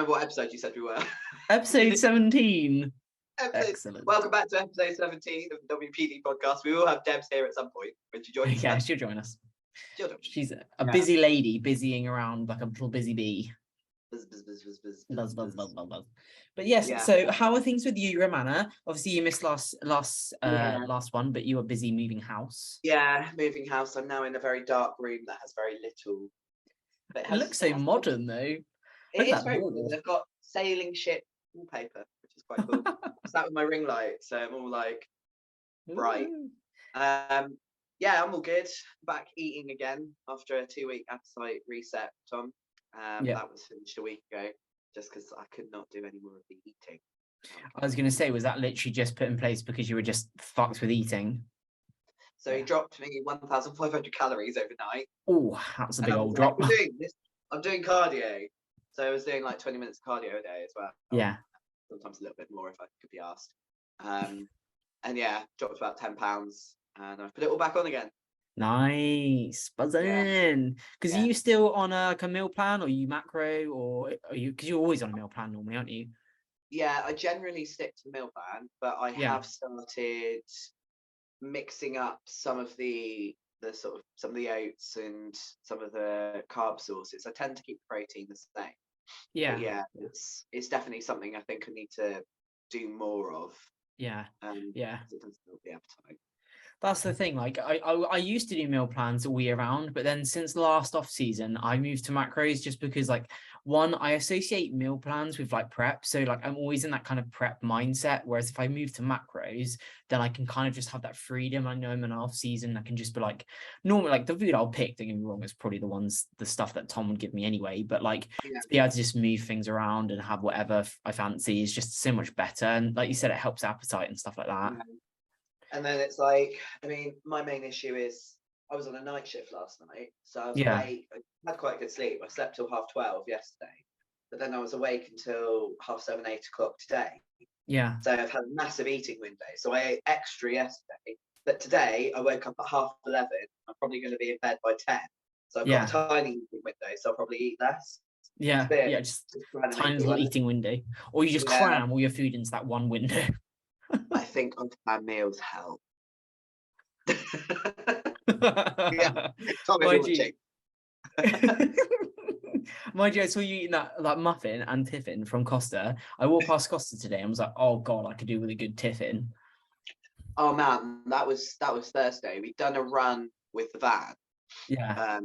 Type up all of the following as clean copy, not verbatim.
remember what episode you said we were. Episode 17. Excellent. Welcome back to episode 17 of the WPD podcast. We will have Debs here at some point when she joins us. Yeah, she'll join us. She's a Yeah. busy lady, busying around like a little busy bee. Buzz, buzz, buzz, buzz, buzz, Buzz, buzz, buzz, buzz, buzz, buzz. But yes, Yeah. so how are things with you, Romana? Obviously, you missed last Yeah. one, but you were busy moving house. Yeah, moving house. I'm now in a very dark room that has very little. But It looks so modern, though. It Look is at that very wall. modern. They've got sailing ship wallpaper, which is quite cool. I sat with my ring light, so I'm all like bright. Ooh. Yeah, I'm all good. Back eating again after a 2-week appetite reset, Tom. Yeah. That was finished a week ago, just because I could not do any more of the eating. I was going to say, was that literally just put in place because you were just fucked with eating? So he dropped me 1,500 calories overnight. Oh, that's a big And I old was drop. like, I'm doing cardio. So I was doing like 20 minutes of cardio a day as well. Yeah. Sometimes a little bit more if I could be asked. And yeah, dropped about 10 pounds and I've put it all back on again. Nice, buzzing. Because Yeah. are you still on like a meal plan, or are you macro, or are you? Because you're always on a meal plan normally, aren't you? Yeah, I generally stick to meal plan, but I Yeah. have started mixing up some of the oats and some of the carb sources. I tend to keep protein the same. Yeah. But yeah, it's definitely something I think I need to do more of. Yeah. Yeah. Because it does build the appetite. That's the thing. Like I used to do meal plans all year round, but then since the last off season, I moved to macros just because, like, one, I associate meal plans with like prep. So like I'm always in that kind of prep mindset. Whereas if I move to macros, then I can kind of just have that freedom. I know I'm in off season. I can just be like, normally like the food I'll pick, don't get me wrong, is probably the stuff that Tom would give me anyway. But like Yeah. to be able to just move things around and have whatever I fancy is just so much better. And like you said, it helps appetite and stuff like that. Yeah. And then it's like, I mean, my main issue is I was on a night shift last night, so I was awake. I had quite good sleep. I slept till 12:30 yesterday, but then I was awake until 7:30, 8 o'clock today. Yeah. So I've had a massive eating window. So I ate extra yesterday, but today I woke up at 11:30. I'm probably going to be in bed by 10. So I've got a tiny eating window, so I'll probly eat less. Yeah, just tiny little eating window. Or you just cram all your food into that one window. I think on-plan meals help. Yeah. Mind you, I saw you eating that muffin and tiffin from Costa. I walked past Costa today and was like, oh god, I could do with a good tiffin. Oh man, that was Thursday. We'd done a run with the van. Yeah.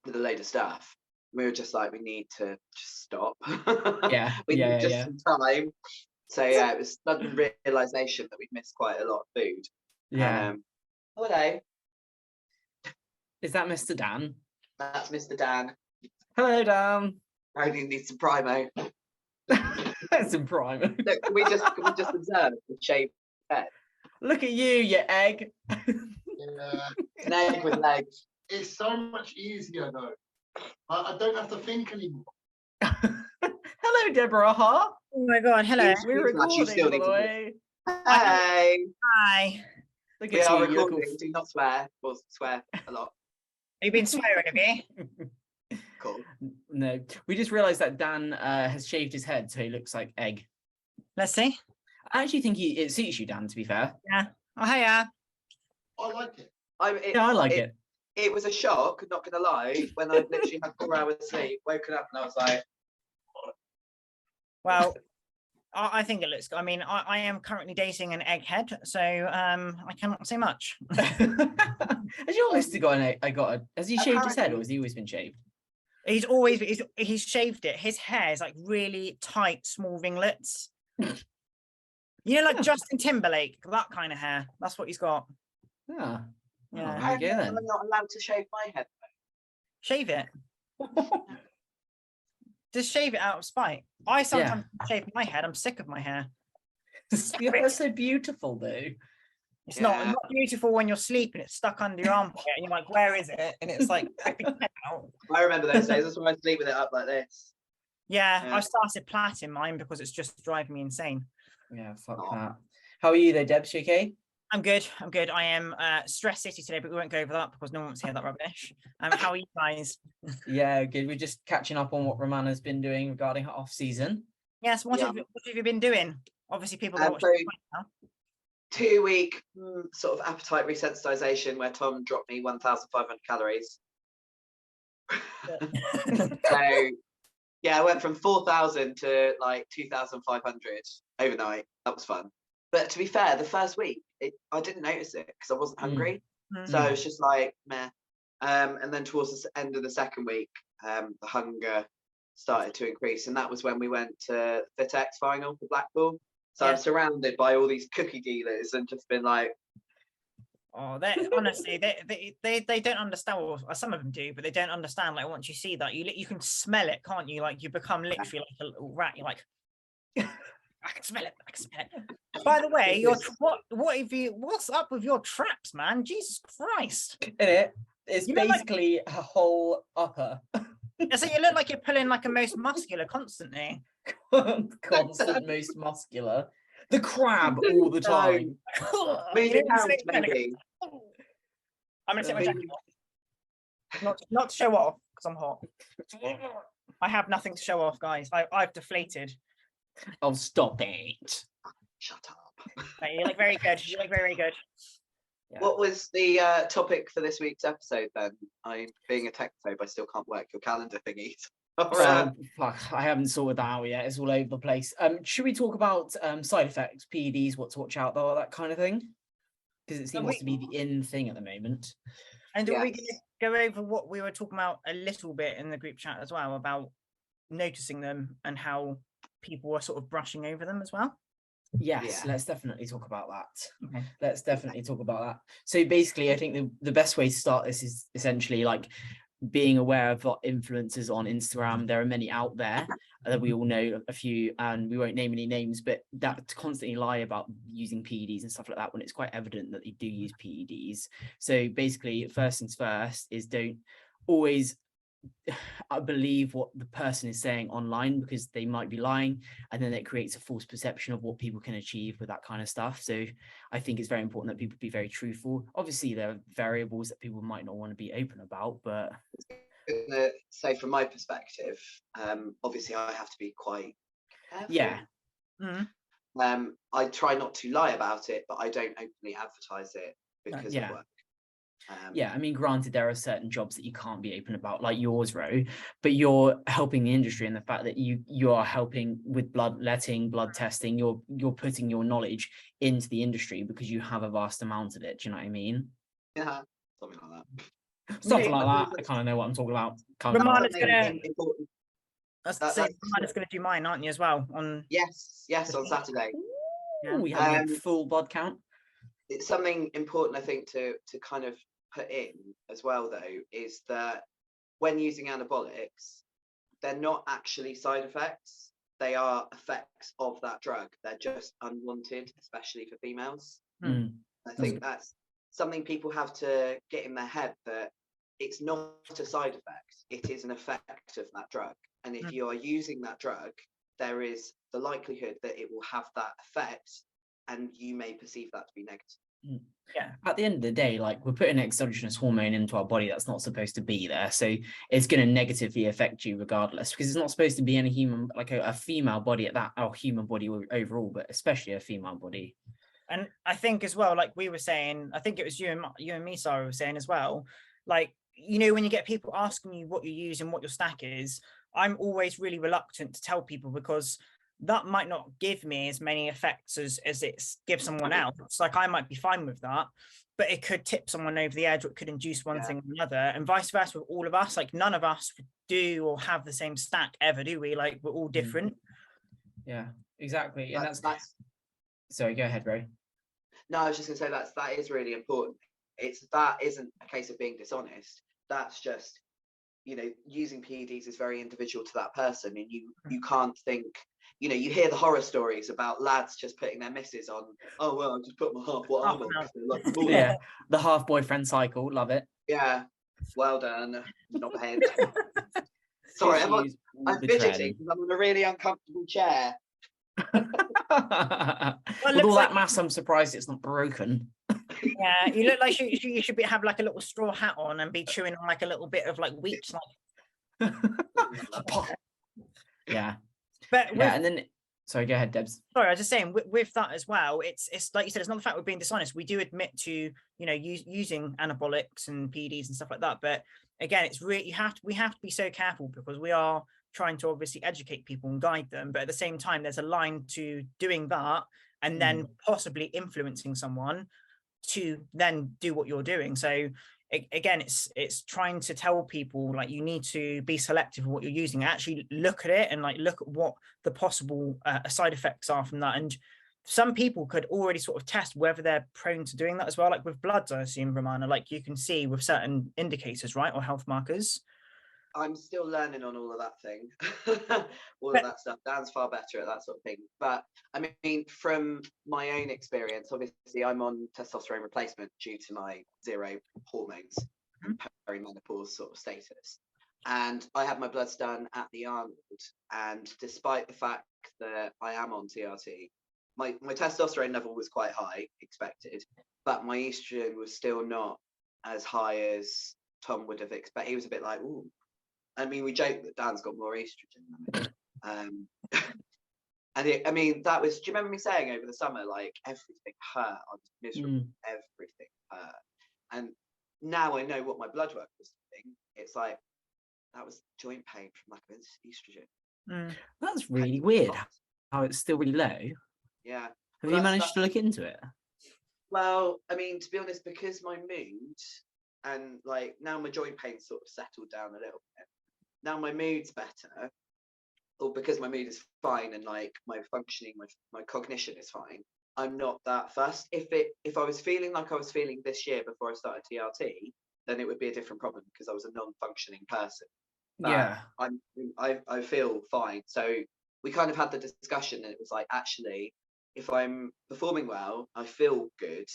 With a load of stuff. We were just like, we need to just stop. Yeah. We need just some time. So yeah, it was sudden realization that we'd missed quite a lot of food. Yeah. Hello. Is that Mr. Dan? That's Mr. Dan. Hello, Dan. I only need some Primo. Some Primo. Look, can we just observe the shaved head? Look at you egg. Yeah. An egg with legs. It's so much easier though. I don't have to think anymore. Hello, Deborah Hart. Oh my god, hello. We're recording, by the way. Hey. Hi. Look We at are you. recording. Do not swear. We'll swear a lot. Have you been swearing, have you? Cool. No, we just realised that Dan has shaved his head, so he looks like egg. Let's see. I actually think it suits you, Dan, to be fair. Yeah. Oh, hiya. I like it. I like it. It was a shock, not gonna lie, when I literally had 4 hours sleep, woken up and I was like, Well, I think it looks good. I mean, I am currently dating an egghead, so I cannot say much. Has your mister got an egg? Has he shaved his head, or has he always been shaved? He's shaved it. His hair is like really tight, small ringlets. You know, like Justin Timberlake, that kind of hair. That's what he's got. Yeah. Yeah. There you go, then. I'm not allowed to shave my head. Shave it. Just shave it out of spite. I sometimes shave my head. I'm sick of my hair. That's so beautiful, though. It's not beautiful when you're sleeping. It's stuck under your armpit, and you're like, "Where is it?" And it's like, out. I remember those days. That's why I sleep with it up like this. Yeah, I started plaiting mine because it's just driving me insane. Yeah, fuck that. How are you, though, Debs? You okay? I'm good. I am stress city today, but we won't go over that because no one wants to hear that rubbish. How are you guys? Yeah, good. We're just catching up on what Romana's been doing regarding her off season. Yes, what have you been doing? Obviously, people go watch now. 2-week sort of appetite resensitization where Tom dropped me 1,500 calories. So yeah, I went from 4,000 to like 2,500 overnight. That was fun. But to be fair, the first week, I didn't notice it because I wasn't hungry. So it was just like, meh. And then towards the end of the second week, the hunger started to increase. And that was when we went to FitX final for Blackpool. So I'm surrounded by all these cookie dealers and just been like, oh, they honestly, they don't understand. Well, some of them do, but they don't understand. Like once you see that, you can smell it, can't you? Like you become literally like a little rat. You're like, I can smell it. By the way, what's up with your traps, man? Jesus Christ! It's basically a whole upper. So you look like you're pulling like a most muscular constantly. Constant most muscular. The crab all the time. maybe. I'm gonna take my jacket off. Not to show off because I'm hot. I have nothing to show off, guys. I've deflated. Oh, stop it. Shut up. You look very good. You look very good. Yeah. What was the topic for this week's episode then? I'm being a technophobe, I still can't work your calendar thingies. Fuck, I haven't sorted that out yet. It's all over the place. Should we talk about side effects, PEDs, what to watch out though, that kind of thing? Because it seems to be the in thing at the moment. And are we going to go over what we were talking about a little bit in the group chat as well, about noticing them and how people were sort of brushing over them as well? Yes, let's definitely talk about that. Okay. Let's definitely talk about that. So basically, I think the best way to start this is essentially like being aware of what influencers on Instagram. There are many out there that we all know a few, and we won't name any names, but that constantly lie about using PEDs and stuff like that when it's quite evident that they do use PEDs. So basically, first things first is don't always believe what the person is saying online, because they might be lying, and then it creates a false perception of what people can achieve with that kind of stuff. So I think it's very important that people be very truthful. Obviously there are variables that people might not want to be open about, but say from my perspective, obviously I have to be quite careful. I try not to lie about it, but I don't openly advertise it because of work. I mean, granted, there are certain jobs that you can't be open about, like yours, Ro, but you're helping the industry, and the fact that you are helping with bloodletting, blood testing, you're putting your knowledge into the industry because you have a vast amount of it. Do you know what I mean? Yeah, something like that. Something like that. I kind of know what I'm talking about. Romana's gonna do mine, aren't you, as well? On yes, on Saturday. We have a full bod count. It's something important, I think, to kind of put in as well, though, is that when using anabolics, they're not actually side effects. They are effects of that drug. They're just unwanted, especially for females. I think that's something people have to get in their head, that it's not a side effect. It is an effect of that drug. And if you are using that drug, there is the likelihood that it will have that effect, and you may perceive that to be negative. Yeah, at the end of the day, like, we're putting exogenous hormone into our body that's not supposed to be there, so it's going to negatively affect you regardless, because it's not supposed to be any human, like a female body at that, or human body overall, but especially a female body. And I think as well, like we were saying, I think it was you and me, Sara, were saying as well, like, you know, when you get people asking you what you use and what your stack is, I'm always really reluctant to tell people, because that might not give me as many effects as it gives someone else. It's like, I might be fine with that, but it could tip someone over the edge, or it could induce one thing or another, and vice versa with all of us. Like, none of us do or have the same stack ever, do we? Like, we're all different. Yeah, exactly. And that's sorry, go ahead, Ray. No, I was just gonna say that is really important. That isn't a case of being dishonest. That's just, you know, using PEDs is very individual to that person, and you can't think, you know, you hear the horror stories about lads just putting their misses on. Oh well, I just put my half what I'm on. Yeah, the half boyfriend cycle, love it. Yeah, well done. Not bad. Sorry, I'm fidgeting because I'm on a really uncomfortable chair. With all that mass, I'm surprised it's not broken. Yeah, you look like you should have like a little straw hat on and be chewing on like a little bit of like wheat. Yeah. But yeah, and then sorry, go ahead, Debs. Sorry, I was just saying with that as well, it's like you said, it's not the fact we're being dishonest. We do admit to, you know, using anabolics and PEDs and stuff like that. But again, it's really we have to be so careful because we are trying to obviously educate people and guide them. But at the same time, there's a line to doing that and then possibly influencing someone to then do what you're doing. So again, it's trying to tell people like you need to be selective of what you're using, actually look at it and like look at what the possible side effects are from that. And some people could already sort of test whether they're prone to doing that as well, like with bloods, I assume, Romana, like you can see with certain indicators, right, or health markers. I'm still learning on all of that thing, all of that stuff. Dan's far better at that sort of thing. But I mean, from my own experience, obviously I'm on testosterone replacement due to my zero hormones and perimenopause sort of status. And I had my bloods done at the Arnold. And despite the fact that I am on TRT, my testosterone level was quite high, expected, but my estrogen was still not as high as Tom would have expected. He was a bit like, ooh. I mean, we joke that Dan's got more estrogen than me. And I mean, that was, do you remember me saying over the summer, like everything hurt, I was miserable, everything hurt. And now I know what my blood work was doing. It's like, that was joint pain from lack of estrogen. That's really weird how it's still really low. Yeah. Have you managed to look into it? Well, I mean, to be honest, because my mood and like now my joint pain sort of settled down a little bit. Now my mood's better, or because my mood is fine and like my functioning, my cognition is fine, I'm not that fussed. If I was feeling like I was feeling this year before I started TRT, then it would be a different problem because I was a non-functioning person. But yeah, I feel fine. So we kind of had the discussion, and it was like, actually, if I'm performing well, I feel good,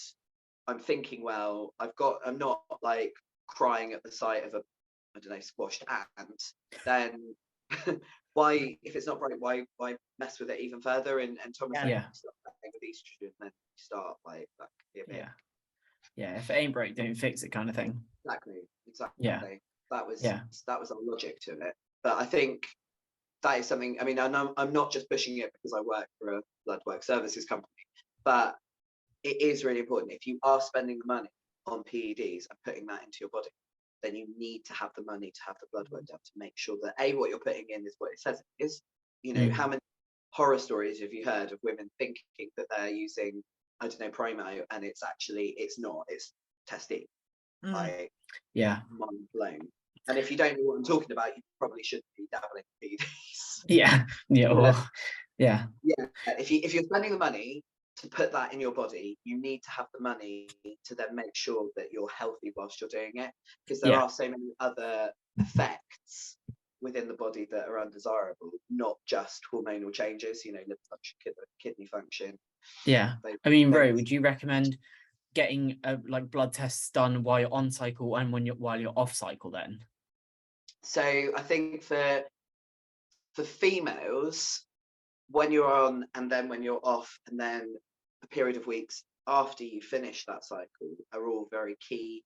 I'm thinking well, I'm not like crying at the sight of a, I don't know, squashed ant, then why, if it's not broke, why mess with it even further? And Thomas said, start playing with estrogen, then start like that could be a bit. Yeah, if it ain't broke, don't fix it, kind of thing. Exactly. Yeah, that was our logic to it. But I think that is something, I mean, I'm not just pushing it because I work for a blood work services company, but it is really important. If you are spending the money on PEDs and putting that into your body, then you need to have the money to have the blood work done to make sure that what you're putting in is what it says it is. You know, how many horror stories have you heard of women thinking that they're using, I don't know, Primo, and it's not, it's testing. Like, mind blown. And if you don't know what I'm talking about, you probably shouldn't be dabbling in PEDs. Yeah. If you're spending the money to put that in your body, you need to have the money to then make sure that you're healthy whilst you're doing it, because there are so many other effects within the body that are undesirable, not just hormonal changes, you know, liver function, kidney function. I mean, Ro, would you recommend getting like blood tests done while you're on cycle and while you're off cycle then? So I think for females, when you're on and then when you're off, and then a period of weeks after you finish that cycle are all very key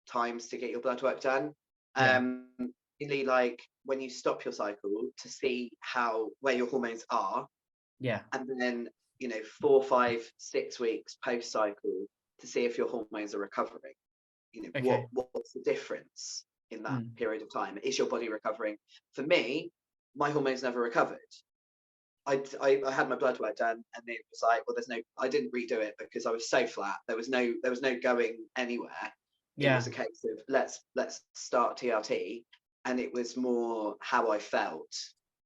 times to get your blood work done. Really, like when you stop your cycle, to see where your hormones are, and then, you know, 4, 5, 6 weeks post cycle to see if your hormones are recovering. You know, what's the difference in that period of time? Is your body recovering? For me, my hormones never recovered. I had my blood work done, and it was like, well, I didn't redo it because I was so flat. There was no going anywhere. It was a case of let's start TRT, and it was more how I felt.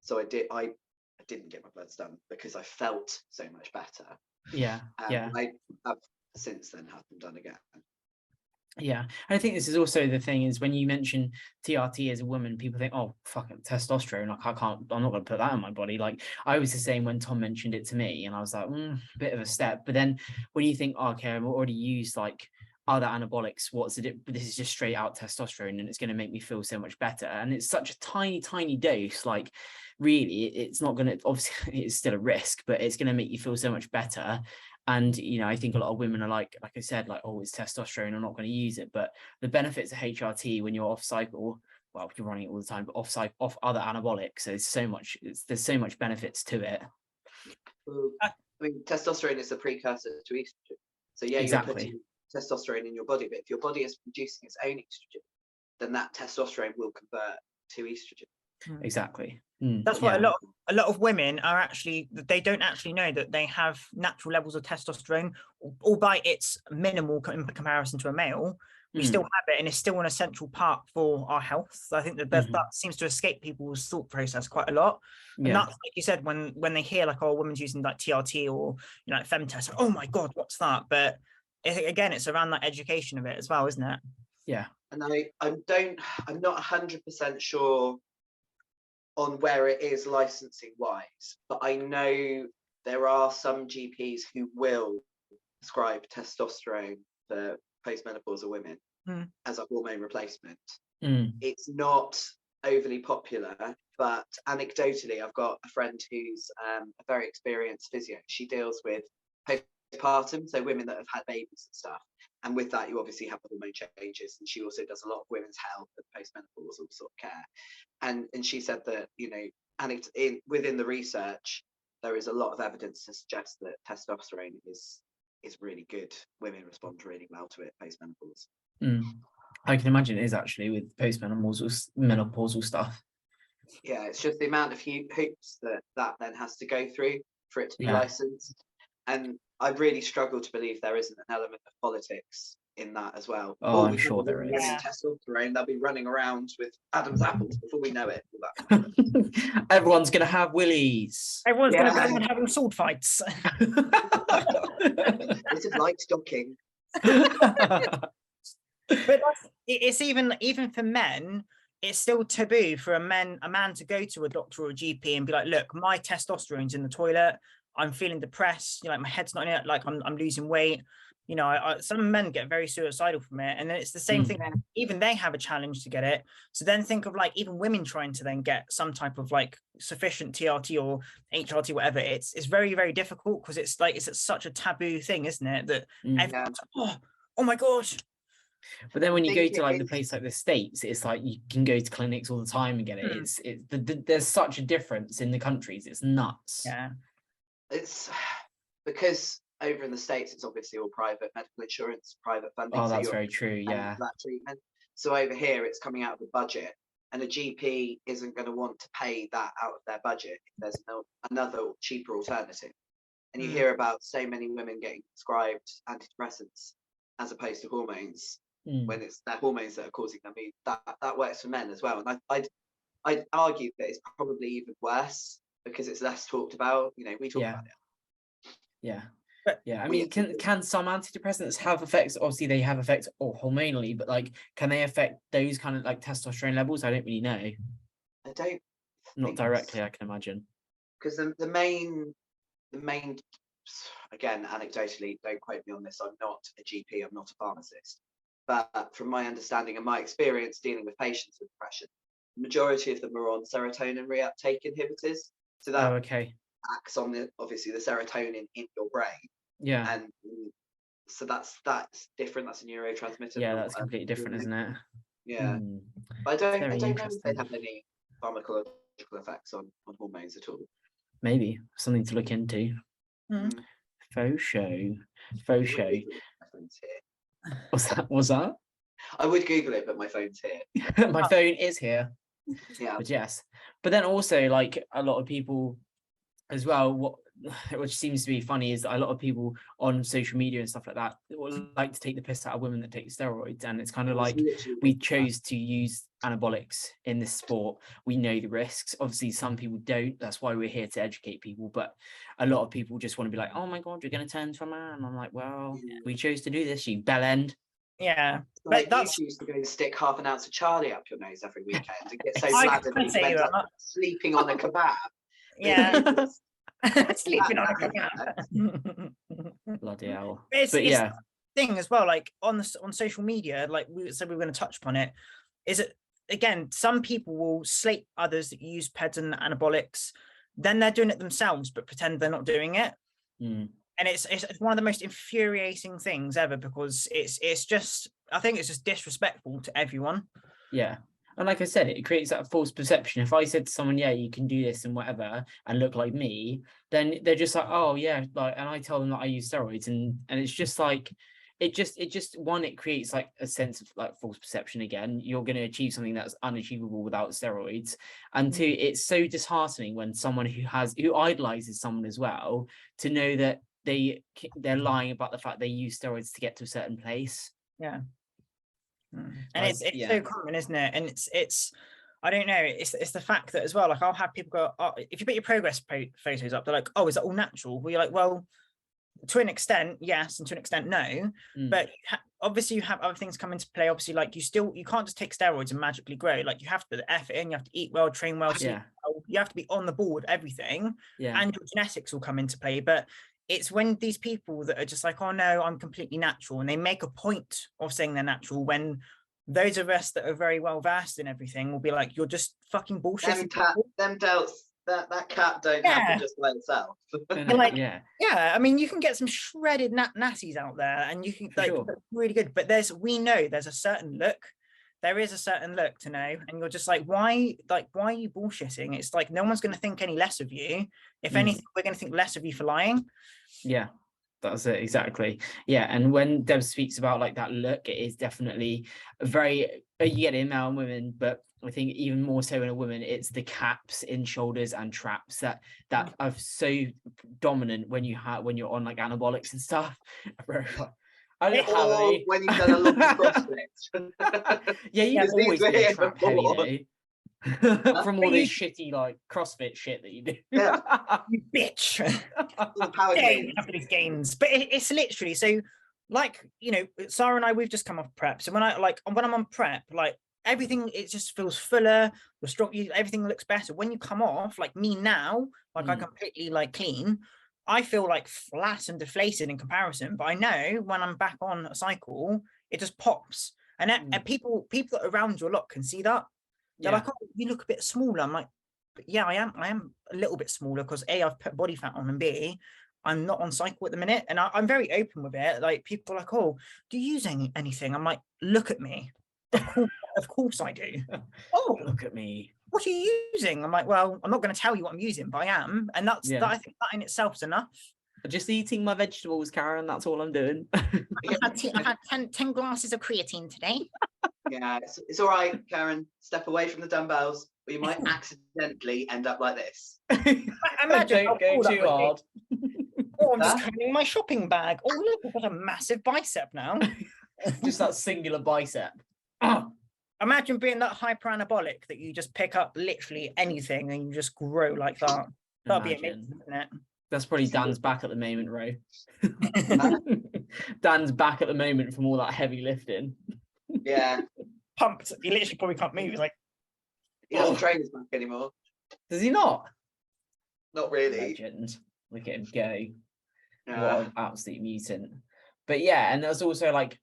So I didn't get my bloods done because I felt so much better. I have since then had them done again. And I think this is also the thing is when you mention TRT as a woman, people think, oh, fucking testosterone, like I'm not going to put that on my body. Like I was the same when Tom mentioned it to me, and I was like, bit of a step. But then when you think, okay, I've already used like other anabolics, this is just straight out testosterone, and it's going to make me feel so much better. And it's such a tiny dose. Like really, it's not going to, obviously it's still a risk, but it's going to make you feel so much better. And, you know, I think a lot of women are like I said, like, oh, it's testosterone, I'm not going to use it. But the benefits of HRT when you're off cycle, well, you're running it all the time, but off other anabolics, so there's so much benefits to it. I mean, testosterone is a precursor to estrogen. So yeah, Exactly. you're putting testosterone in your body, but if your body is producing its own estrogen, then that testosterone will convert to estrogen. Exactly. That's why a lot of women are actually, they don't actually know that they have natural levels of testosterone, albeit it's minimal in comparison to a male. We still have it, and it's still an essential part for our health. I think that seems to escape people's thought process quite a lot. And that's, like you said, when they hear like, oh, a woman's using like TRT or, you know, like femtest, oh my god, what's that? But again, it's around that education of it as well, isn't it? Yeah. And I'm not 100% sure on where it is licensing wise, but I know there are some GPs who will prescribe testosterone for postmenopausal women as a hormone replacement. It's not overly popular, but anecdotally, I've got a friend who's a very experienced physio. She deals with postpartum, so women that have had babies and stuff. And with that, you obviously have the hormone changes. And she also does a lot of women's health and postmenopausal sort of care. And she said that, you know, within the research, there is a lot of evidence to suggest that testosterone is really good. Women respond really well to it post-menopause. I can imagine it is actually with menopausal stuff. Yeah, it's just the amount of hoops that then has to go through for it to be licensed. And I really struggle to believe there isn't an element of politics in that as well. Oh, I'm sure there is. Testosterone, they'll be running around with Adam's apples before we know it. Everyone's going to have willies. Everyone's going to be having sword fights. This is light stocking. But it's even for men, it's still taboo for a man to go to a doctor or a GP and be like, look, my testosterone's in the toilet. I'm feeling depressed. You know, like my head's not in it. Like I'm losing weight. You know, some men get very suicidal from it, and then it's the same thing. Then even they have a challenge to get it. So then think of like even women trying to then get some type of like sufficient TRT or HRT, whatever. It's very, very difficult because it's like it's such a taboo thing, isn't it? That everyone's like, oh my gosh. But then when you go to like the place like the States, it's like you can go to clinics all the time and get it. There's such a difference in the countries. It's nuts. Yeah. It's because over in the States, it's obviously all private medical insurance, private funding. Oh, that's very true. Yeah. That treatment. So over here, it's coming out of the budget, and a GP isn't going to want to pay that out of their budget if there's another cheaper alternative. And you hear about so many women getting prescribed antidepressants as opposed to hormones when it's their hormones that are causing them. I mean, that works for men as well. And I'd argue that it's probably even worse because it's less talked about. You know, we talk about it. Yeah. Yeah, I mean, can some antidepressants have effects? Obviously, they have effects hormonally, but like, can they affect those kind of like testosterone levels? I don't really know. I don't. Not directly, I can imagine. Because the main, again, anecdotally, don't quote me on this. I'm not a GP. I'm not a pharmacist. But from my understanding and my experience dealing with patients with depression, the majority of them are on serotonin reuptake inhibitors. So that acts on obviously the serotonin in your brain. Yeah. And so that's different. That's a neurotransmitter. Yeah, that's completely different, isn't it? Yeah. But I don't know if they have any pharmacological effects on hormones at all. Maybe something to look into. Faux show. What's that? I would Google it, but my phone's here. My phone is here. Yeah. But yes. But then also, like, a lot of people as well, which seems to be funny, is that a lot of people on social media and stuff like that will like to take the piss out of women that take steroids. And it's kind of like, we chose to use anabolics in this sport. We know the risks. Obviously, some people don't. That's why we're here to educate people. But a lot of people just want to be like, oh my God, you're going to turn to a man. I'm like, well, we chose to do this, you bellend. Yeah, like that's used to go and stick half an ounce of Charlie up your nose every weekend and get so flattered that you end up sleeping on a kebab. Yeah, sleeping on a kebab. Bloody hell! But yeah, thing as well. Like on social media, like we said, we were going to touch upon it. Is it again? Some people will slate others that use PEDs and anabolics. Then they're doing it themselves, but pretend they're not doing it. And it's one of the most infuriating things ever, because it's just, I think it's just disrespectful to everyone. Yeah. And like I said, it creates that false perception. If I said to someone, yeah, you can do this and whatever, and look like me, then they're just like, oh yeah, like, and I tell them that I use steroids, and it's just like, it just one, it creates like a sense of like false perception again. You're going to achieve something that's unachievable without steroids. And two, it's so disheartening when someone who idolizes someone as well, to know that they're lying about the fact they use steroids to get to a certain place. Yeah. And it's so common, isn't it? And it's I don't know, it's the fact that as well, like I'll have people go, oh, if you put your progress photos up, they're like, oh, is that all natural? Well, you're like, well, to an extent yes, and to an extent no. But obviously you have other things come into play. Obviously, like you can't just take steroids and magically grow. Like you have to put the effort in, you have to eat well, train well, sleep well, you have to be on the ball with everything, and your genetics will come into play. But it's when these people that are just like, oh no, I'm completely natural, and they make a point of saying they're natural, when those of us that are very well versed in everything will be like, you're just fucking bullshit. Them delts, that cat don't happen just by itself. Like, I mean, you can get some shredded natties out there, and you can like really good, but we know there's a certain look. There is a certain look to know, and you're just like, why are you bullshitting? It's like, no one's going to think any less of you. If anything, we're going to think less of you for lying. Yeah, that's it, exactly. Yeah, and when Deb speaks about like that look, it is definitely you get it in male and women, but I think even more so in a woman, it's the caps in shoulders and traps that are so dominant when you're on like anabolics and stuff. I don't have any. When you've done a lot of CrossFit. You've always been a trap heavy, from all this shitty like CrossFit shit that you do. Yeah. You bitch. After these gains. But it's literally, so like, you know, Sara and I, we've just come off prep. So when I'm on prep, like everything, it just feels fuller, you're strong, everything looks better. When you come off, like me now, like I completely like clean, I feel like flat and deflated in comparison, but I know when I'm back on a cycle, it just pops. And people that are around you a lot can see that. They're like, oh, you look a bit smaller. I'm like, but yeah, I am a little bit smaller because A, I've put body fat on, and B, I'm not on cycle at the minute. And I'm very open with it. Like people are like, oh, do you use anything? I'm like, look at me. Of course I do. Oh, look at me. What are you using? I'm like, well, I'm not going to tell you what I'm using, but I am. And I think that in itself is enough. Just eating my vegetables, Karen. That's all I'm doing. I had 10 glasses of creatine today. Yeah, it's all right, Karen. Step away from the dumbbells, or you might accidentally end up like this. Imagine don't go too hard. Oh, I'm just carrying my shopping bag. Oh, look, I've got a massive bicep now. Just that singular bicep. Imagine being that hyper anabolic that you just pick up literally anything and you just grow like that. That'd be amazing, wouldn't it? That's probably Dan's back at the moment, Ro. Dan's back at the moment from all that heavy lifting. Yeah. Pumped. He literally probably can't move. He's like, he doesn't train his back anymore. Does he not? Not really. Legend. Look at him go. What an absolute mutant. But yeah, and there's also like,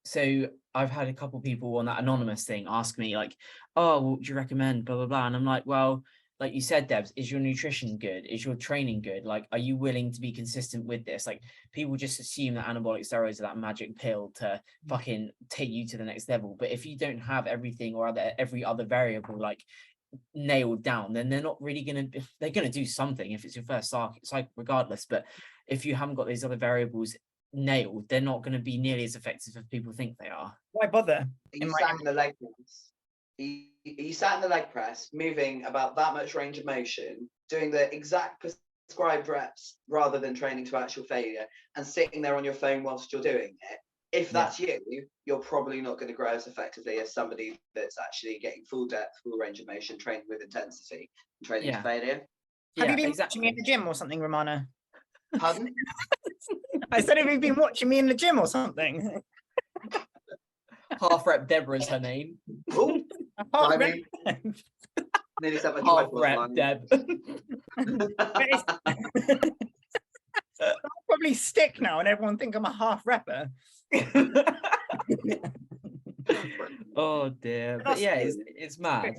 so I've had a couple people on that anonymous thing ask me like, oh, what do you recommend? Blah, blah, blah. And I'm like, well, like you said, Debs, is your nutrition good? Is your training good? Like, are you willing to be consistent with this? Like, people just assume that anabolic steroids are that magic pill to fucking take you to the next level. But if you don't have everything or every other variable like nailed down, then they're not really they're gonna do something if it's your first cycle regardless. But if you haven't got these other variables nailed, they're not going to be nearly as effective as people think they are. Why bother? You sat in the leg press. You sat in the leg press, moving about that much range of motion, doing the exact prescribed reps rather than training to actual failure, and sitting there on your phone whilst you're doing it. If that's you, you're probably not going to grow as effectively as somebody that's actually getting full depth, full range of motion, training with intensity, and training to failure. Have you been watching me in the gym or something, Romana? Pardon? I said, have you been watching me in the gym or something? Half rep Deborah is her name. Oh, half rep. Nearly half rep Deb. I'll probably stick now, and everyone think I'm a half repper. Oh dear, but yeah, it's mad.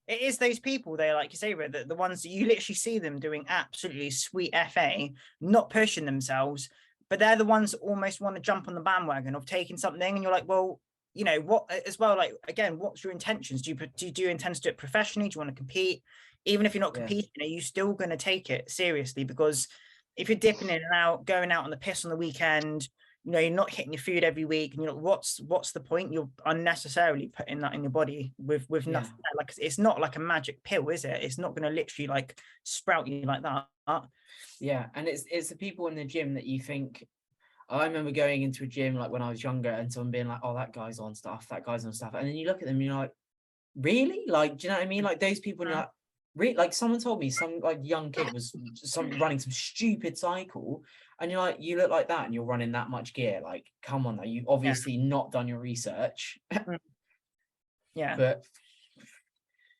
it is those people there, like you say, the ones that you literally see them doing absolutely sweet FA, not pushing themselves, but they're the ones that almost want to jump on the bandwagon of taking something, and you're like, well, you know what, as well, like, again, what's your intentions? Do you intend to do it professionally? Do you want to compete? Even if you're not competing, are you still going to take it seriously? Because if you're dipping in and out, going out on the piss on the weekend, you know, you're not hitting your food every week, and you're like, what's the point? You're unnecessarily putting that in your body with nothing. Like, it's not like a magic pill, is it? It's not going to literally like sprout you like that. Yeah, and it's the people in the gym that you think. I remember going into a gym like when I was younger, and someone being like, "Oh, that guy's on stuff, and then you look at them, and you're like, "Really? Like, do you know what I mean? Like those people, like, really? Like someone told me some like young kid was running some stupid cycle, and you're like, you look like that, and you're running that much gear. Like, come on, now you obviously not done your research. Yeah, but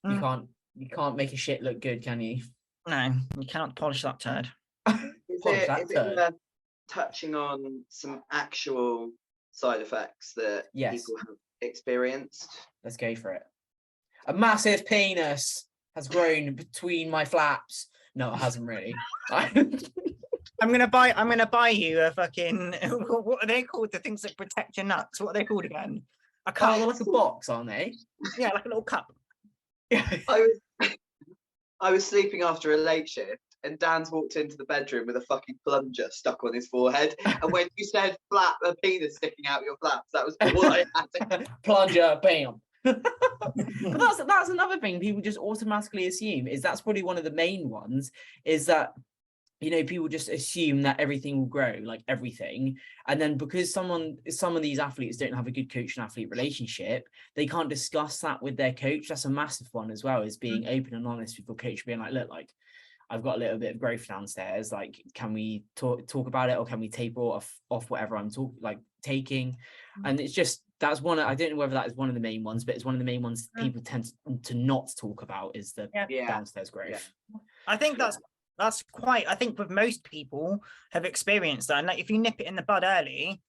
you can't make a shit look good, can you? No, you can't polish that turd. Is it worth touching on some actual side effects that people have experienced? Let's go for it. A massive penis has grown between my flaps. No, it hasn't really. I'm gonna buy you a fucking what are they called? The things that protect your nuts. What are they called again? A cup. Oh, they're like a box, aren't they? Yeah, like a little cup. I was sleeping after a late shift, and Dan's walked into the bedroom with a fucking plunger stuck on his forehead. And when you said a penis sticking out your flaps, that was all I had. Plunger, bam. But that's another thing people just automatically assume, is that's probably one of the main ones, is that, you know, people just assume that everything will grow, like everything. And then because some of these athletes don't have a good coach and athlete relationship, they can't discuss that with their coach. That's a massive one as well, is being open and honest with your coach, being like, look, like, I've got a little bit of growth downstairs. Like, can we talk about it, or can we taper off whatever I'm taking? And it's just, that's one. I don't know whether that is one of the main ones, but it's one of the main ones people tend to not talk about, is the downstairs growth. Yeah. I think that's quite. I think with most people have experienced that. And like, if you nip it in the bud early,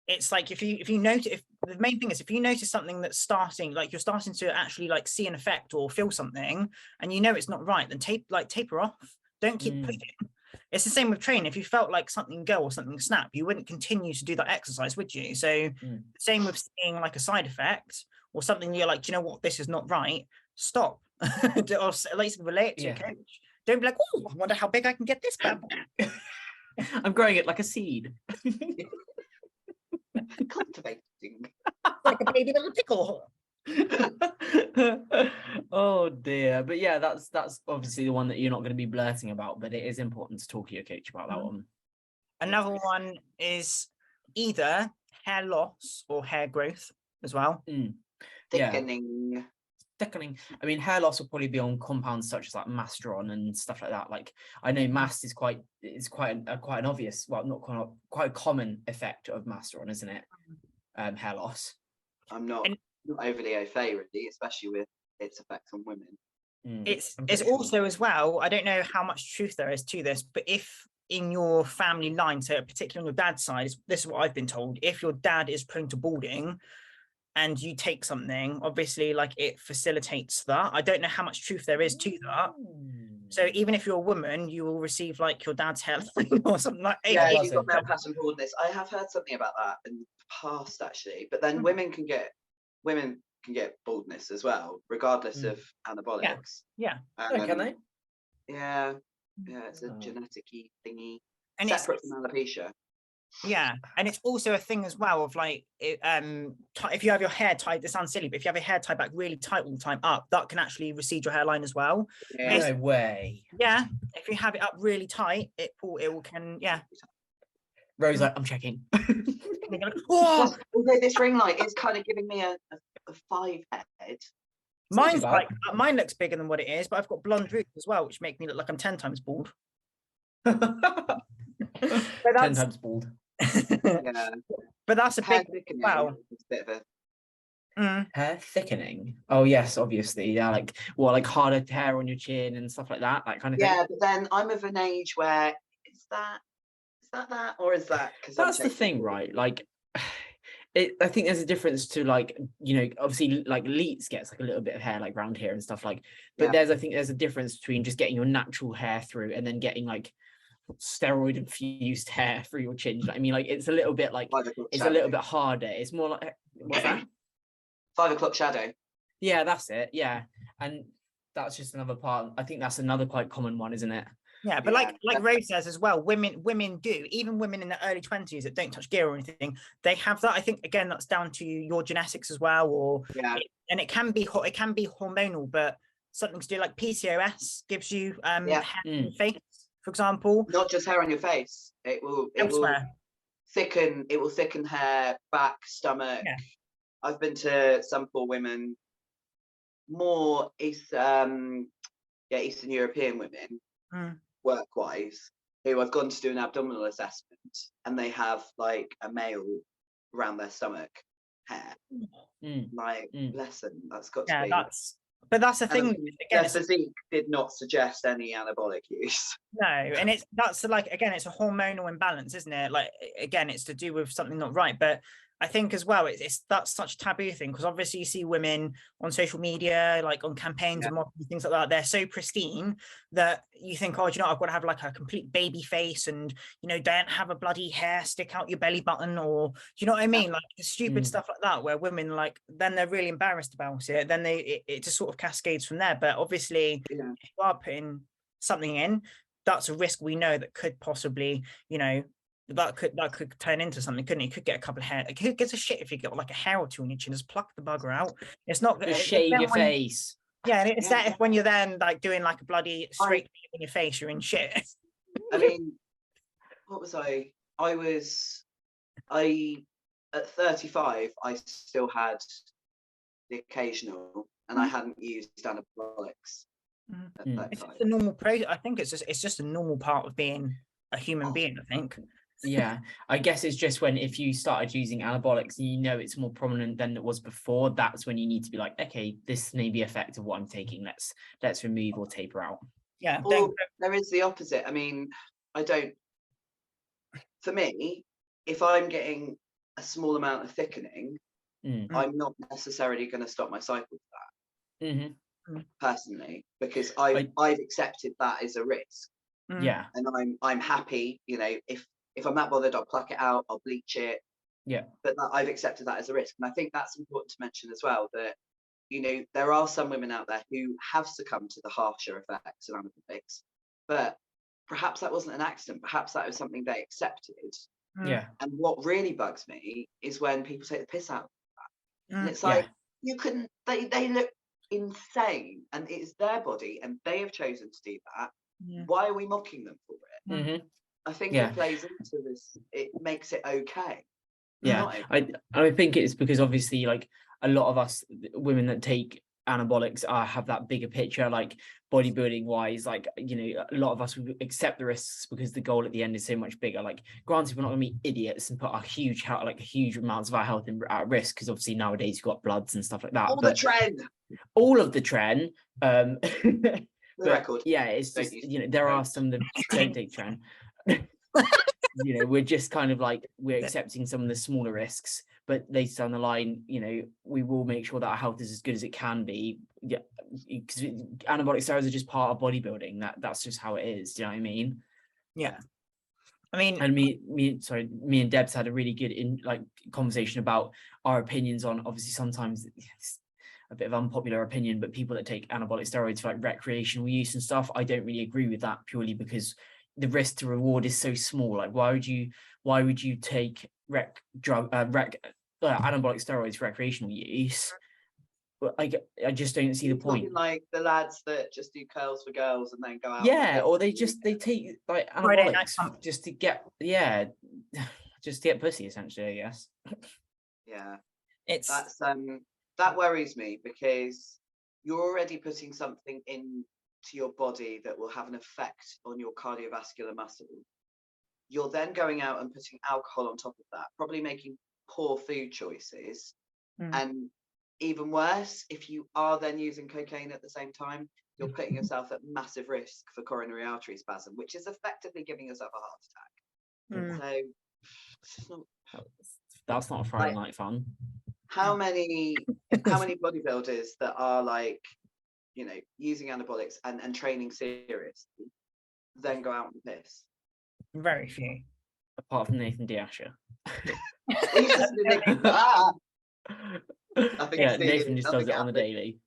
it's like if you notice, the main thing is, if you notice something that's starting, like you're starting to actually like see an effect or feel something, and you know it's not right, then taper off. Don't keep pushing. It's the same with training. If you felt like something go or something snap, you wouldn't continue to do that exercise, would you? So same with seeing like a side effect or something, you're like, do you know what, this is not right, stop. Or at least relate it to your coach. Don't be like, oh, I wonder how big I can get this bad boy. I'm growing it like a seed. Cultivating. Like a baby little pickle. Oh dear. But yeah, that's obviously the one that you're not going to be blurting about, but it is important to talk to your coach about that one. Another one is either hair loss or hair growth as well. Thickening. I mean, hair loss will probably be on compounds such as like masteron and stuff like that. Like, I know mast is quite an obvious, well, not quite a common effect of masteron, isn't it? Hair loss. I'm not overly au fait, really, especially with its effects on women. It's also as well, I don't know how much truth there is to this, but if in your family line, so particularly on your dad's side, this is what I've been told, if your dad is prone to balding and you take something, obviously, like, it facilitates that. I don't know how much truth there is to that. So even if you're a woman, you will receive like your dad's hairline or something like that. Yeah, you've got male pattern baldness. I have heard something about that in the past, actually. But then women can get baldness as well, regardless of anabolics. Yeah. Can they? Yeah, it's a genetic-y thingy, and separate from alopecia. Yeah, and it's also a thing as well of like, if you have your hair tied, this sounds silly, but if you have your hair tied back really tight all the time up, that can actually recede your hairline as well. No way. Yeah, if you have it up really tight, it can. Rose, I'm checking. Oh, although this ring light is kind of giving me a 5 head. Mine's like, mine looks bigger than what it is, but I've got blonde roots as well, which make me look like I'm 10 times bald. 10 times bald. Yeah. But that's a big wow. Hair thickening. Oh yes, obviously. Yeah, like like harder hair on your chin and stuff like that kind of thing. Yeah, but then I'm of an age where is that or is that? That's the thing, right? Like, I think there's a difference to like, you know, obviously like Leets gets like a little bit of hair like round here and stuff like, but I think there's a difference between just getting your natural hair through and then getting like steroid infused hair through your chin. I mean, like it's a little bit like, it's a little bit harder. It's more like, what's that? 5 o'clock shadow. Yeah, that's it. Yeah. And that's just another part. I think that's another quite common one, isn't it? Yeah, but like Rose says as well, women do, even women in the early 20s that don't touch gear or anything, they have that. I think again that's down to your genetics as well, or and it can be hormonal, but something to do like PCOS gives you hair on your face, for example. Not just hair on your face. It will thicken hair, back, stomach. Yeah. I've been to some poor women, more Eastern European women, work-wise, who I've gone to do an abdominal assessment, and they have like a male around their stomach hair. Like, bless them, that's got to be. But that's the thing. Again, their physique did not suggest any anabolic use. No, and that's like, again, it's a hormonal imbalance, isn't it? Like, again, it's to do with something not right. But I think as well, that's such a taboo thing, because obviously you see women on social media, like on campaigns and things like that. They're so pristine that you think, oh, do you know, I've got to have like a complete baby face, and you know, don't have a bloody hair stick out your belly button, or do you know what I mean? Like stupid stuff like that, where women like then they're really embarrassed about it. Then it just sort of cascades from there. But obviously, if you are putting something in, that's a risk we know that could possibly, you know, that could turn into something, couldn't it? You could get a couple of hair. Like, who gives a shit if you get like a hair or two on your chin? Just pluck the bugger out. It's not just shave your face. Yeah, and it's that if when you're then like doing like a bloody straight in your face, you're in shit. I mean, what was I? At 35, I still had the occasional, and I hadn't used anabolics. It's just a normal process. I think it's just a normal part of being a human being, I think. Yeah, I guess it's just when if you started using anabolics and you know it's more prominent than it was before, that's when you need to be like, okay, this may be effect of what I'm taking. Let's remove or taper out. Yeah. Or there is the opposite. I mean, for me, if I'm getting a small amount of thickening, I'm not necessarily going to stop my cycle for that. Personally, because I've accepted that as a risk. Yeah. And I'm happy, you know, if I'm that bothered, I'll pluck it out, I'll bleach it. Yeah. But I've accepted that as a risk. And I think that's important to mention as well, that, you know, there are some women out there who have succumbed to the harsher effects of anabolics, but perhaps that wasn't an accident. Perhaps that was something they accepted. Yeah. And what really bugs me is when people take the piss out of that. And it's like, you couldn't, they look insane, and it's their body and they have chosen to do that. Why are we mocking them for it? I think it plays into this, it makes it okay. I think it's because obviously like a lot of us women that take anabolics have that bigger picture, like bodybuilding wise, like, you know, a lot of us would accept the risks because the goal at the end is so much bigger. Like, granted, we're not going to be idiots and put a huge amounts of our health at risk, because obviously nowadays you've got bloods and stuff like that. All of the trend. The record. Yeah, it's just, you know, there are some that don't take trend. You know, we're just kind of like, we're accepting some of the smaller risks, but later down the line, you know, we will make sure that our health is as good as it can be. Yeah, because anabolic steroids are just part of bodybuilding. That's just how it is. Do you know what I mean? Yeah. I mean, and me and Deb's had a really good conversation about our opinions on, obviously sometimes it's a bit of unpopular opinion, but people that take anabolic steroids for like recreational use and stuff, I don't really agree with that, purely because the risk to reward is so small. Like, why would you take anabolic steroids for recreational use? But I just don't see the point. Like the lads that just do curls for girls and then go out. Yeah, or they take like anabolics just to get pussy, essentially, I guess. Yeah, that worries me, because you're already putting something into your body that will have an effect on your cardiovascular muscle. You're then going out and putting alcohol on top of that, probably making poor food choices. And even worse, if you are then using cocaine at the same time, you're putting yourself at massive risk for coronary artery spasm, which is effectively giving yourself a heart attack. So it's just not... That's not a Friday night fun. How many bodybuilders that are like, you know, using anabolics and training seriously, then go out and piss? Very few. Apart from Nathan D'Asher. He's just I think Yeah, Nathan just does it on the daily.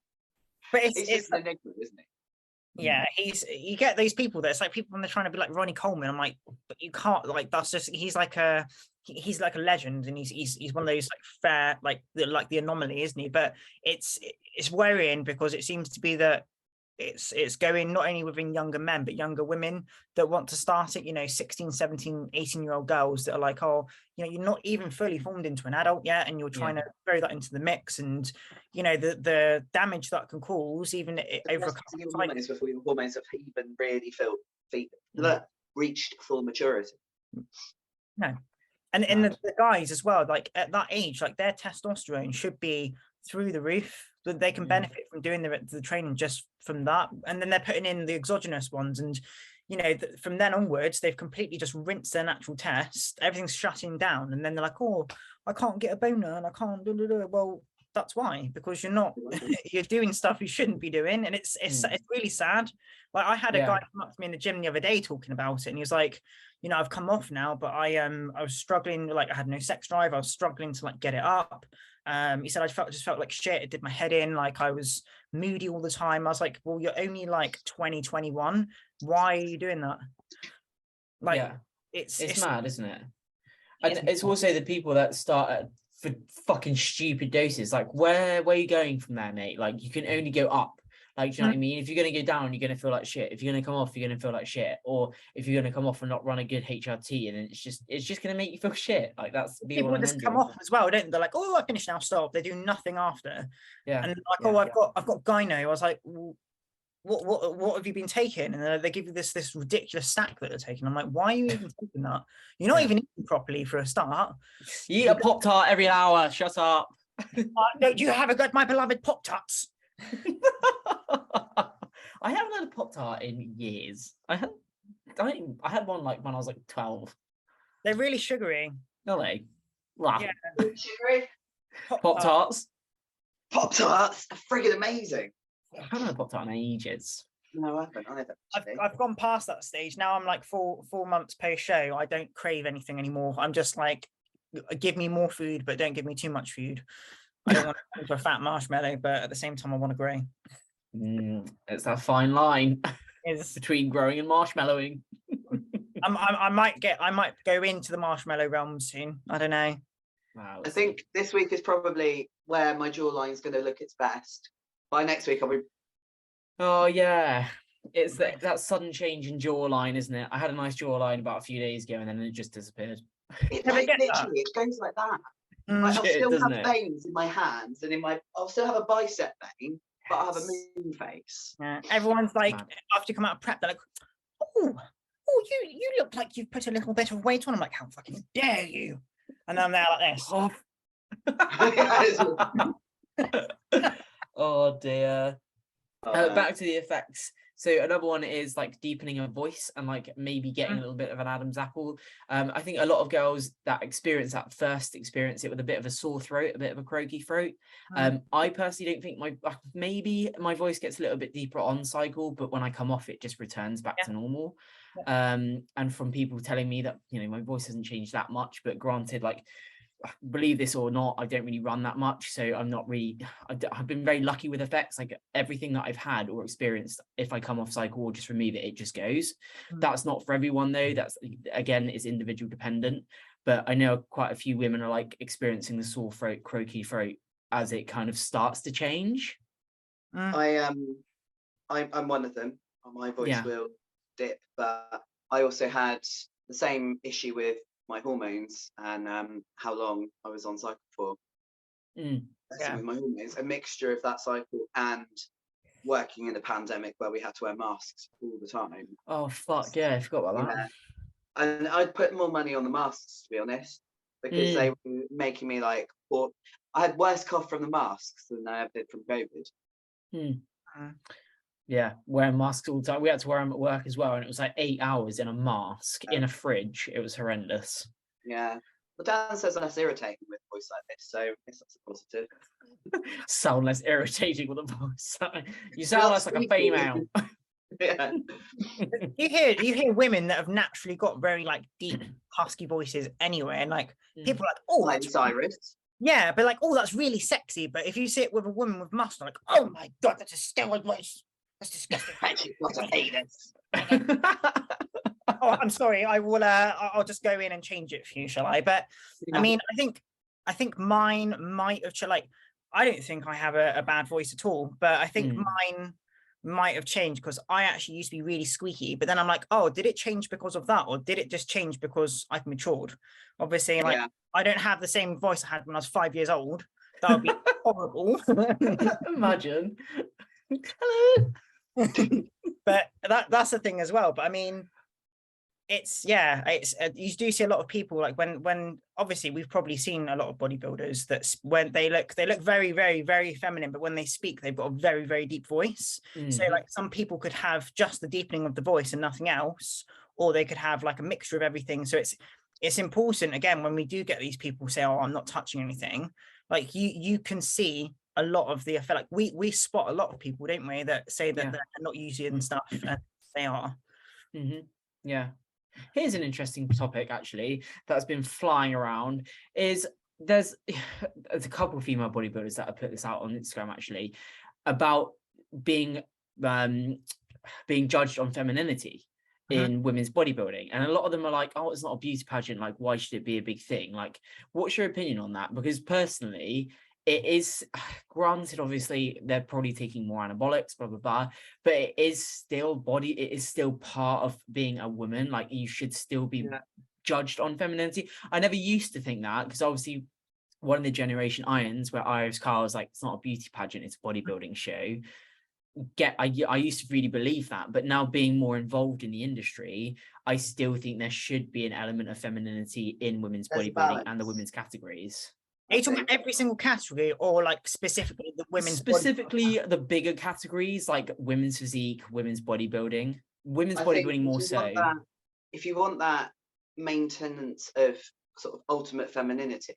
But it's just an enigma, isn't he? Yeah, you get those people that it's like people when they're trying to be like Ronnie Coleman. I'm like, but you can't, like, that's just he's like a legend, and he's one of those like fair, like the anomaly, isn't he? But it's worrying because it seems to be that it's going not only within younger men but younger women that want to start it, you know, 16, 17, 18-year-old girls that are like, oh, you know, you're not even fully formed into an adult yet and you're trying to throw that into the mix, and you know the damage that can cause even over a couple of hormones before your hormones have even really reached full maturity. No. And the guys as well, like at that age, like their testosterone should be through the roof, that they can benefit from doing the training just from that. And then they're putting in the exogenous ones, and you know, from then onwards they've completely just rinsed their natural test, everything's shutting down, and then they're like, oh, I can't get a boner and I can't well, that's why, because you're not you're doing stuff you shouldn't be doing, and it's really sad. Like I had a guy come up to me in the gym the other day talking about it, and he was like, you know, I've come off now, but I was struggling, like I had no sex drive, I was struggling to like get it up. He said I just felt like shit, it did my head in, like I was moody all the time. I was like, well, you're only like 20, 21, why are you doing that? Like it's mad, isn't it? And it's also the people that start at for fucking stupid doses. Like where are you going from there, mate? Like you can only go up. Like, do you know what I mean? If you're going to go down, you're going to feel like shit. If you're going to come off, you're going to feel like shit. Or if you're going to come off and not run a good HRT, and it's just going to make you feel shit. Like that's people just come off as well, don't they? They're like, oh, I finished now, stop. They do nothing after. Yeah. And like, oh, I've got gyno. I was like, well, what have you been taking? And they give you this ridiculous stack that they're taking. I'm like, why are you even taking that? You're not even eating properly for a start. You eat a Pop-Tart every hour. Shut up. No, do you have a good, my beloved Pop-Tarts? I haven't had a Pop-Tart in years. I had one like when I was like 12. They're really sugary. Are they? Wow. Yeah. Sugary? Pop-Tarts? Pop-Tarts are friggin' amazing. I haven't had a Pop-Tart in ages. No, I haven't either. I've gone past that stage. Now I'm like 4 months post-show. I don't crave anything anymore. I'm just like, give me more food, but don't give me too much food. I don't want to turn into a fat marshmallow, but at the same time, I want to grow. It's that fine line between growing and marshmallowing. I might go into the marshmallow realm soon. I don't know. Wow, I think this week is probably where my jawline is going to look its best. By next week, I'll be. Oh yeah, it's that sudden change in jawline, isn't it? I had a nice jawline about a few days ago, and then it just disappeared. It goes like that. Like, I'll still have veins in my hands, and I'll still have a bicep vein, but I'll have a moon face. Yeah. Everyone's like, after you come out of prep, they're like, oh, you look like you've put a little bit of weight on. I'm like, how fucking dare you? And I'm there like this. Oh dear. Back to the effects. So another one is like deepening a voice and like maybe getting a little bit of an Adam's apple. I think a lot of girls that experience it with a bit of a sore throat, a bit of a croaky throat. I personally don't think maybe my voice gets a little bit deeper on cycle, but when I come off, it just returns back to normal. And from people telling me that, you know, my voice hasn't changed that much, but granted, like, believe this or not, I don't really run that much, so I'm not really. I've been very lucky with effects. Like everything that I've had or experienced, if I come off cycle or just remove it, it just goes. That's not for everyone though. That's again, it's individual dependent. But I know quite a few women are like experiencing the sore throat, croaky throat as it kind of starts to change. I'm one of them. My voice will dip, but I also had the same issue with my hormones and how long I was on cycle for. With my hormones, a mixture of that cycle and working in a pandemic where we had to wear masks all the time. Oh fuck yeah, I forgot about that. And I'd put more money on the masks, to be honest, because they were making me like, or I had worse cough from the masks than I ever did from COVID. Yeah, wearing masks all the time. We had to wear them at work as well, and it was like 8 hours in a mask in a fridge. It was horrendous. Yeah, Well, Dan says I'm less irritating with a voice like this, so I guess that's a positive. Sound less irritating with a voice. You sound less like a female. Yeah. You hear women that have naturally got very like deep husky voices anyway, and like people are like, oh, Like that's Cyrus. yeah, but like, oh, that's really sexy. But if you sit with a woman with muscle, like, oh my god, that's a steroid voice. That's disgusting. She's got a penis. Oh, I'm sorry. I will. I'll just go in and change it for you, shall I? But Yeah. I mean, I think mine might have like. I don't think I have a bad voice at all, but I think mine might have changed because I actually used to be really squeaky. But then I'm like, oh, did it change because of that, or did it just change because I've matured? Obviously, like I don't have the same voice I had when I was 5 years old. That would be horrible. Imagine. Hello. But that's the thing as well. But I mean, it's you do see a lot of people like when obviously we've probably seen a lot of bodybuilders that when they look very, very, very feminine, but when they speak, they've got a very, very deep voice. So like some people could have just the deepening of the voice and nothing else, or they could have like a mixture of everything. So it's important, again, when we do get these people say, oh, I'm not touching anything, like you can see a lot of the effect. Like we spot a lot of people, don't we, that say that they're not using stuff and they are. Yeah. Here's an interesting topic actually that's been flying around. Is there's a couple of female bodybuilders that have put this out on Instagram actually about being judged on femininity in women's bodybuilding, and a lot of them are like, oh, it's not a beauty pageant, like why should it be a big thing? Like, what's your opinion on that? Because personally, it is, granted, obviously they're probably taking more anabolics, blah blah blah, but it is still part of being a woman. Like, you should still be judged on femininity. I never used to think that, because obviously one of the Generation Irons, where Iris Carl was like, it's not a beauty pageant, it's a bodybuilding show. I used to really believe that, but now being more involved in the industry, I still think there should be an element of femininity in women's bodybuilding and the women's categories. Are you talking about every single category, or like specifically the women's? Specifically the bigger categories like women's physique, women's bodybuilding, more so. If you want that maintenance of sort of ultimate femininity,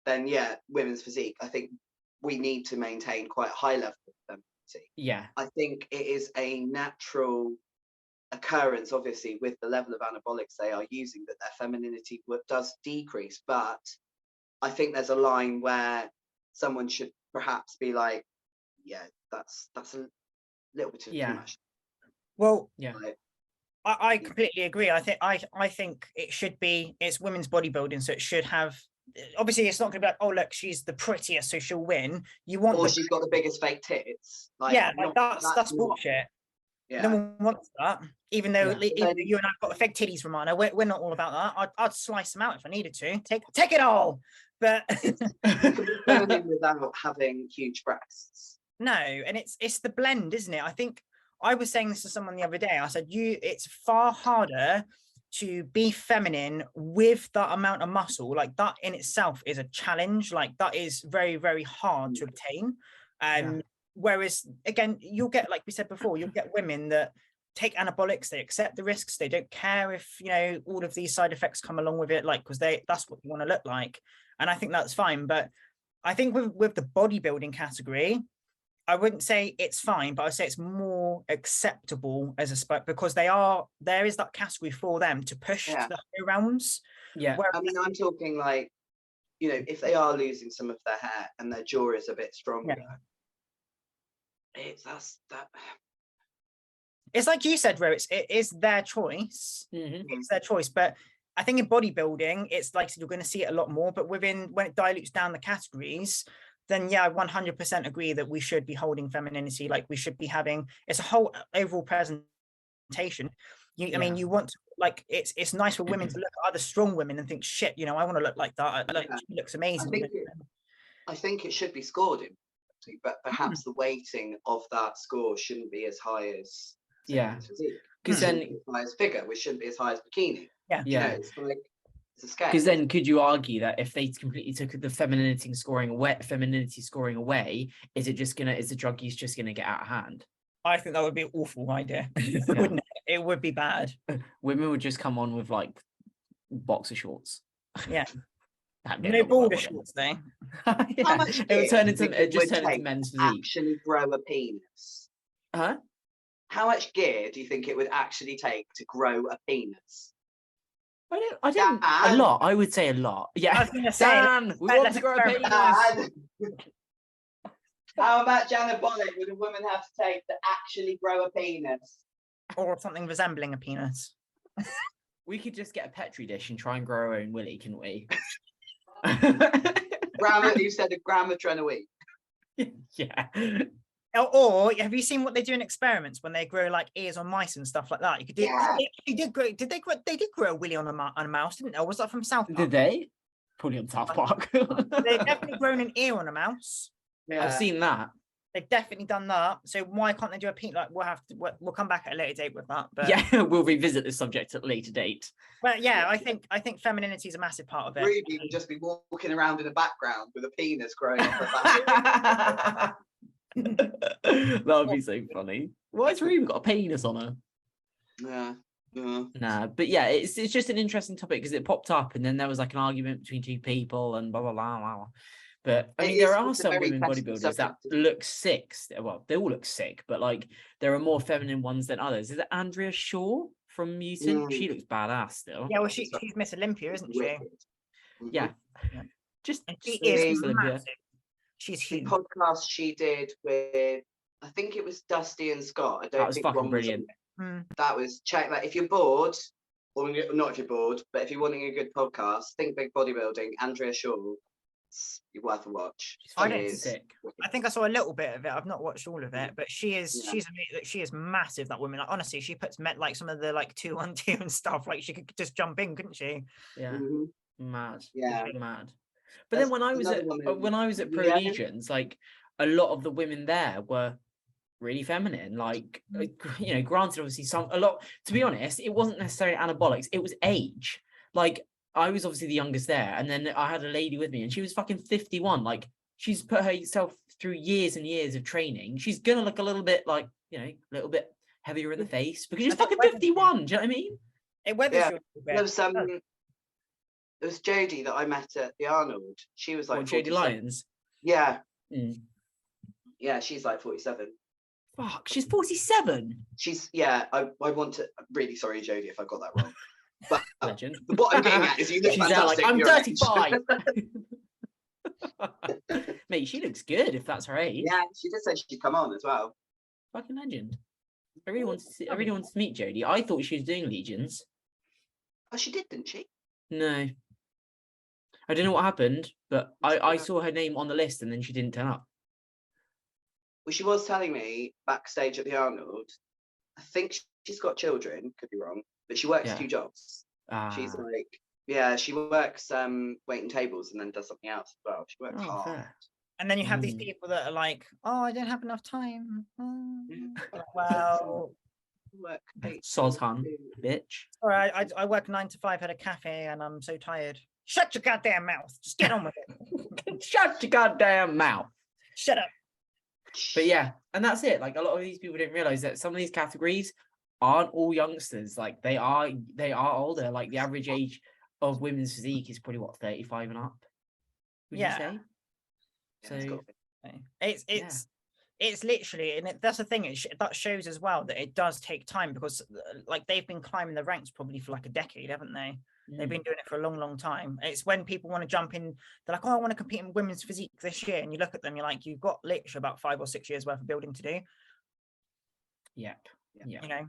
then women's physique. I think we need to maintain quite a high level of femininity. Yeah. I think it is a natural occurrence, obviously, with the level of anabolics they are using, that their femininity does decrease, but I think there's a line where someone should perhaps be like, that's a little bit too much. Well, I completely agree. I think it should be, it's women's bodybuilding, so it should have, obviously it's not going to be like, oh look, she's the prettiest, so she'll win. You want, or she's got the biggest fake tits. That's bullshit. Yeah. No one wants that. Even though you and I've got the fake titties, Romana, we're not all about that. I'd slice them out if I needed to. Take it all. But without having huge breasts. No, and it's the blend, isn't it? I think I was saying this to someone the other day. I said, it's far harder to be feminine with that amount of muscle. Like, that in itself is a challenge. Like, that is very, very hard to obtain. Whereas, again, you'll get, like we said before, you'll get women that take anabolics, they accept the risks, they don't care if, all of these side effects come along with it, like, because that's what they want to look like. And I think that's fine. But I think with the bodybuilding category, I wouldn't say it's fine, but I'd say it's more acceptable as a sport, because there is that category for them to push to the higher realms. Yeah. I mean, I'm talking like, if they are losing some of their hair and their jaw is a bit stronger, it's like you said, Ro, it is their choice. It's their choice. But I think in bodybuilding, it's like you're going to see it a lot more. But when it dilutes down the categories, then I 100% agree that we should be holding femininity. Like, we should be having, it's a whole overall presentation. I mean, you want to, like, it's nice for women to look at other strong women and think, shit, I want to look like that. Like, she looks amazing. I think it should be scored in, but perhaps the weighting of that score shouldn't be as high as because then as high as figure, which shouldn't be as high as bikini. It's like, it's a scale. Because then could you argue that if they completely took the femininity scoring away, is the drug use just gonna get out of hand? I think that would be an awful idea. Wouldn't it? It would be bad. Women would just come on with like boxer shorts. Yeah. No border shorts though. How much it would turn into it just would turn into take men's to physique. actually grow a penis? Huh? How much gear do you think it would actually take to grow a penis? I don't a Dan. lot. I would say a lot. I Yeah. was gonna say, Dan, we want let's to grow a penis. Dan. How much anabolic would a woman have to take to actually grow a penis? or something resembling a penis. We could just get a petri dish and try and grow our own willy, couldn't we? You said a grammatron a week. Yeah. Or have you seen what they do in experiments when they grow like ears on mice and stuff like that? You could do. Yeah. They did grow. Did they grow? They did grow a willy on a mouse, didn't they? Or was that from South Park? Did they? Probably on South Park. They've definitely grown an ear on a mouse. Yeah. I've seen that. They've definitely done that. So why can't they do a penis? Like we'll come back at a later date with that. But Yeah, we'll revisit this subject at a later date. But yeah, I think femininity is a massive part of it. Ruby would just be walking around in the background with a penis growing off her back. That would be so funny. Why has Ruby got a penis on her? Yeah. Nah, but yeah, it's just an interesting topic because it popped up and then there was like an argument between two people and blah blah blah blah. But I mean, there are some women bodybuilders that look sick. Well, they all look sick, but like there are more feminine ones than others. Is it Andrea Shaw from Mutant? She looks badass still. Yeah, well, she's Miss Olympia, isn't she? Yeah. Just she just is Olympia. massive. She's The huge. podcast she did with, I think it was Dusty and Scott. I don't That was think fucking Ron brilliant. That was check that. If you're bored, or not if you're bored, but if you're wanting a good podcast, think big bodybuilding. Andrea Shaw, it's worth a watch. Sick. I think I saw a little bit of it. I've not watched all of it, but she is she is massive. That woman, like honestly, she puts like some of the like 2-on-2 and stuff. Like she could just jump in, couldn't she? Yeah, mad. Yeah, mad. But then when I was at Pro Legions, like a lot of the women there were really feminine. Like you know, granted, obviously to be honest, it wasn't necessarily anabolics, it was age. Like I was obviously the youngest there, and then I had a lady with me and she was fucking 51. Like she's put herself through years and years of training. She's gonna look a little bit like, you know, a little bit heavier in the face because she's fucking 51. Do you know what I mean? It weathers you. There was Jodie that I met at the Arnold. She was like Jodie Lyons. Yeah. Yeah, she's like 47. Fuck, she's 47. She's I want to. I'm really sorry, Jodie, if I got that wrong. But Legend. What I'm getting at is you look she's there like, I'm 35. age. Mate, she looks good if that's her age. Yeah, she did say she'd come on as well. Fucking legend. I really wanted to meet Jodie. I thought she was doing Legions. Oh, she did, didn't she? No. I don't know what happened, but I saw her name on the list and then she didn't turn up. Well, she was telling me backstage at the Arnold, I think she's got children, could be wrong, but she works 2 jobs. She's like, she works waiting tables and then does something else as well. She works hard. Fair. And then you have these people that are like, oh, I don't have enough time. Well, work. Sozhan, bitch. All right, I work 9 to 5 at a cafe and I'm so tired. Shut your goddamn mouth. Just get on with it. Shut your goddamn mouth. Shut up. But yeah, and that's it. Like a lot of these people didn't realize that some of these categories aren't all youngsters. Like they are older. Like the average age of women's physique is probably 35 and up. Would you say? So it's literally, and that's the thing. That shows as well that it does take time because like they've been climbing the ranks probably for like a decade, haven't they? They've been doing it for a long, long time. It's when people want to jump in, they're like, oh, I want to compete in women's physique this year. And you look at them, you're like, you've got literally about 5 or 6 years worth of building to do. Yep. You know,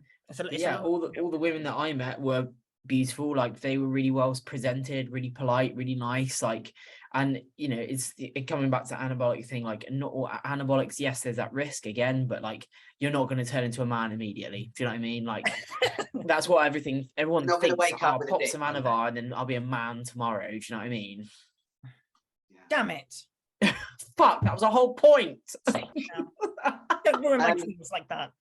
all the women that I met were beautiful. Like they were really well presented, really polite, really nice. Like, and you know, it's coming back to anabolic thing. Like, not all anabolics. Yes, there's that risk again, but like, you're not going to turn into a man immediately. Do you know what I mean? Like, that's what everyone not thinks. Wake up I'll pop some Anavar and then I'll be a man tomorrow. Do you know what I mean? Damn it! Fuck, that was a whole point. Don't ruin my dreams like that.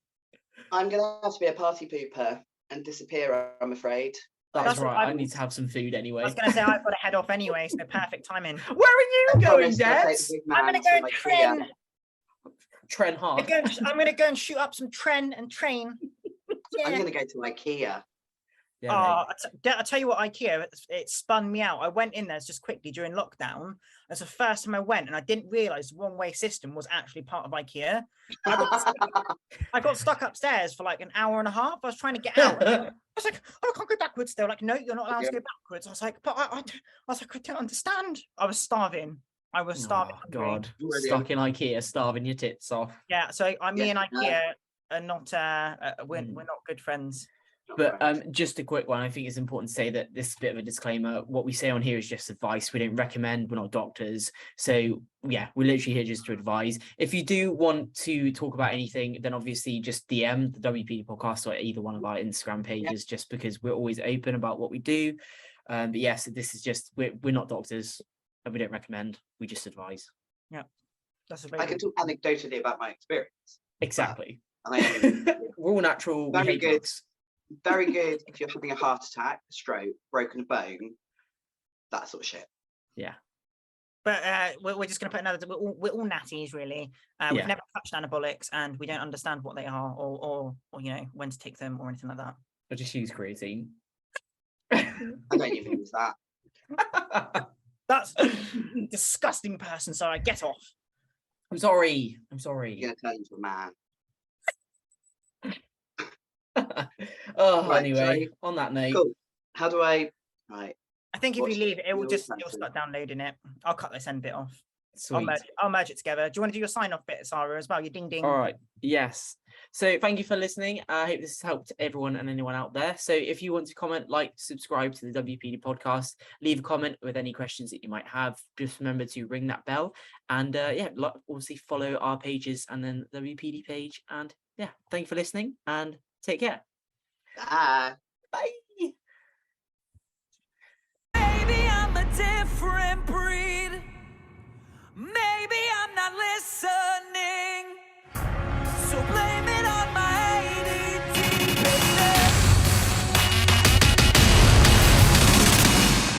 I'm gonna have to be a party pooper and disappear, I'm afraid. That's right. I need to have some food anyway. I was going to say I've got to head off anyway, so perfect timing. Where are you going, Deb? I'm going to go and train. Tren hard. I'm going to go and shoot up some Tren and train. I'm going to go to IKEA. Yeah, I tell you what, IKEA, it spun me out. I went in there just quickly during lockdown. It's the first time I went, and I didn't realize the one-way system was actually part of IKEA. I got stuck upstairs for like an hour and a half. I was trying to get out. I was like, oh, I can't go backwards. They're like, no, you're not allowed to go backwards. I was like, but I was like, I don't understand. I was starving. Oh God, stuck in IKEA, starving your tits off. Yeah, so me and IKEA are not we're not good friends. But just a quick one. I think it's important to say that this is a bit of a disclaimer. What we say on here is just advice. We don't recommend. We're not doctors. So yeah, we're literally here just to advise. If you do want to talk about anything, then obviously just DM the WPD podcast or either one of our Instagram pages, just because we're always open about what we do. But yes, this is just we're not doctors and we don't recommend. We just advise. Yeah, that's I can talk anecdotally about my experience. Exactly. We're all natural. Very good. Very good if you're having a heart attack, a stroke, broken bone, that sort of shit. Yeah. But we're just going to put another. We're all natties, really. We've never touched anabolics, and we don't understand what they are, or when to take them, or anything like that. I just use creatine. I don't even use that. That's a disgusting person. So I get off. I'm sorry. I'm gonna turn into a man. Anyway, on that note, cool. How do I? Right. I think if you leave it, it'll start downloading it. I'll cut this end bit off. Sweet. I'll merge it together. Do you want to do your sign off bit, Sara, as well? Your ding ding. All right. Yes. So thank you for listening. I hope this has helped everyone and anyone out there. So if you want to comment, like, subscribe to the WPD podcast, leave a comment with any questions that you might have. Just remember to ring that bell, and obviously follow our pages and then the WPD page. And yeah, thank you for listening and take care. Bye. Bye. Maybe I'm a different breed. Maybe I'm not listening.